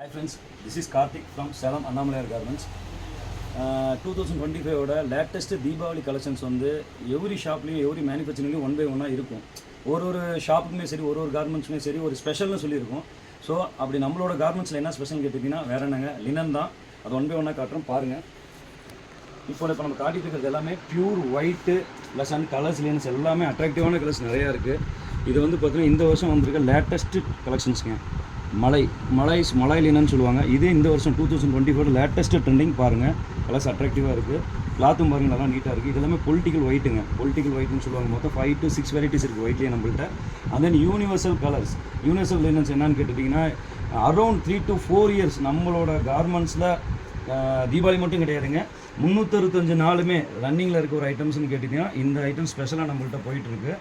Hi friends, this is Karthik from Salem Annamalai Garments. 2025 latest Deepavali collections வந்து every ஷாப்லேயும் every மேனுஃபேக்சரிங்லேயும் one by ஒன்னாக இருக்கும். ஒரு ஷாப்புக்குமே சரி ஒரு கார்மெண்ட்ஸுமே சரி ஒரு ஸ்பெஷல்னு சொல்லியிருக்கோம். ஸோ அப்படி நம்மளோட கார்மெண்ட்ஸில் என்ன ஸ்பெஷல் கேட்டிங்கன்னா வேற என்னங்க, லினன் தான். அது ஒன் பை ஒன்னாக காட்டுறோம் பாருங்கள். இப்போ நம்ம காட்டிட்டு இருக்கிறது எல்லாமே pure white plus and colours linens எல்லாமே அட்ராக்டிவான கலர்ஸ் நிறையா இருக்குது. இது வந்து பார்த்தீங்கன்னா இந்த வருஷம் வந்திருக்க லேட்டஸ்ட்டு கலெக்ஷன்ஸுங்க. மலை லினன்னு சொல்லுவாங்க. இது இந்த வருஷம் 2024 லேட்டஸ்ட்டு ட்ரெண்டிங் பாருங்கள். கலர்ஸ் அட்ராக்டிவாக இருக்குது. கிளாத்தும் பாருங்கள் நல்லா நீட்டாக இருக்குது. இது எல்லாமே பொலிட்டிக்கல் ஒயிட்டுன்னு சொல்லுவாங்க. மொத்தம் 5 to 6 வெரைட்டிஸ் இருக்குது ஒயிட்லேயே நம்மள்கிட்ட. And then universal colours. Universal linens என்னன்னு கேட்டுட்டிங்கன்னா அரௌண்ட் 3 to 4 இயர்ஸ் நம்மளோட கார்மெண்ட்ஸில் தீபாவளி மட்டும் கிடையாதுங்க, 365 நாளுமே ரன்னிங்கில் இருக்க ஒரு ஐட்டம்ஸ்னு கேட்டிங்கன்னா இந்த ஐட்டம் ஸ்பெஷலாக நம்மள்கிட்ட போயிட்டுருக்கு.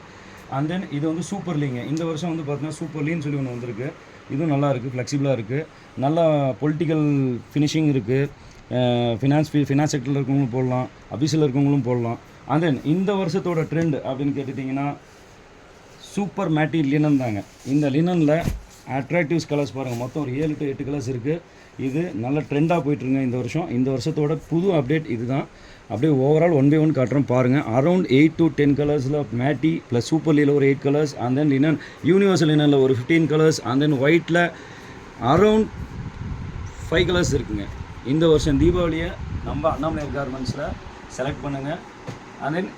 அண்ட் தென் இது வந்து சூப்பர் லீங்க. இந்த வருஷம் வந்து பார்த்தீங்கன்னா சூப்பர் லீன்னு சொல்லி ஒன்று வந்திருக்கு. இதுவும் நல்லா இருக்குது, ஃப்ளெக்சிபிளாக இருக்குது, நல்லா பொலிட்டிக்கல் ஃபினிஷிங் இருக்குது. ஃபினான்ஸ் செக்டரில் இருக்கவங்களும் போடலாம், அபிஷியலில் இருக்கவங்களும் போடலாம். அண்ட் தென் இந்த வருஷத்தோட ட்ரெண்ட் அப்படின்னு கேட்டுட்டிங்கன்னா சூப்பர் மேட்டி லினன் தாங்க. இந்த லினனில் அட்ராக்டிவ்ஸ் கலர்ஸ் பாருங்கள், மொத்தம் ஒரு 7 to 8 கலர்ஸ் இருக்குது. இது நல்ல ட்ரெண்டாக போயிட்டுருங்க இந்த வருஷம். இந்த வருஷத்தோட புது அப்டேட் இது தான். அப்படியே ஓவரால் ஒன் பை ஒன் காட்டுறோம் பாருங்கள். அரௌண்ட் 8 to 10 கலர்ஸில் மேட்டி ப்ளஸ் சூப்பர் லீல ஒரு 8 colours, and then linen universal லினனில் ஒரு 15 கலர்ஸ், அண்ட் தென் ஒயிட்டில் அரௌண்ட் 5 கலர்ஸ் இருக்குங்க. இந்த வருஷம் தீபாவளியை நம்ம அண்ணாமலை கார்மெண்ட்ஸில் செலக்ட் பண்ணுங்கள். அண்ட் தென்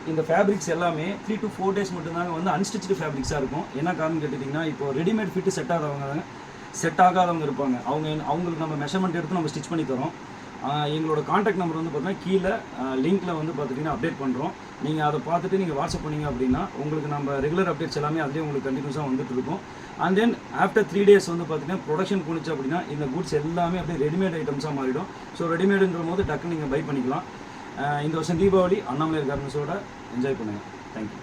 இந்த ஃபேப்ரிக்ஸ் எல்லாமே 3 to 4 days மட்டும்தாங்க வந்து அன்ஸ்டிச்சு ஃபேப்ரிக்ஸாக இருக்கும். என்ன காரணம் கேட்டுட்டிங்கன்னா இப்போ ரெடிமேட் ஃபிட்டு செட் ஆகாதவங்க இருப்பாங்க. அவங்களுக்கு நம்ம மெஷர்மெண்ட் எடுத்து நம்ம ஸ்டிச் பண்ணி தரோம். எங்களோட காண்டாக்ட் நம்பர் வந்து பார்த்தீங்கன்னா கீழே லிங்க்கில் வந்து பார்த்துட்டிங்கன்னா அப்டேட் பண்ணுறோம். நீங்கள் அதை பார்த்துட்டு நீங்கள் வாட்ஸ்அப் பண்ணிங்க அப்படின்னா உங்களுக்கு நம்ம ரெகுலர் அப்டேட்ஸ் எல்லாமே அதுலேயே உங்களுக்கு கண்டினியூஸாக வந்துட்டு இருக்கும். அண்ட் தென் ஆஃப்டர் 3 days வந்து பார்த்திங்கன்னா ப்ரொடக்ஷன் போணுச்சு அப்படின்னா இந்த குட்ஸ் எல்லாமே அப்படியே ரெடிமேட் ஐட்டம்ஸாக மாறிடும். ஸோ ரெடிமேடுன்ற போது டக்குன்னு நீங்கள் பை பண்ணிக்கலாம். இந்த வருஷம் தீபாவளி அண்ணாமலை கார்மெண்ட்ஸோட என்ஜாய் பண்ணுங்கள். தேங்க்யூ.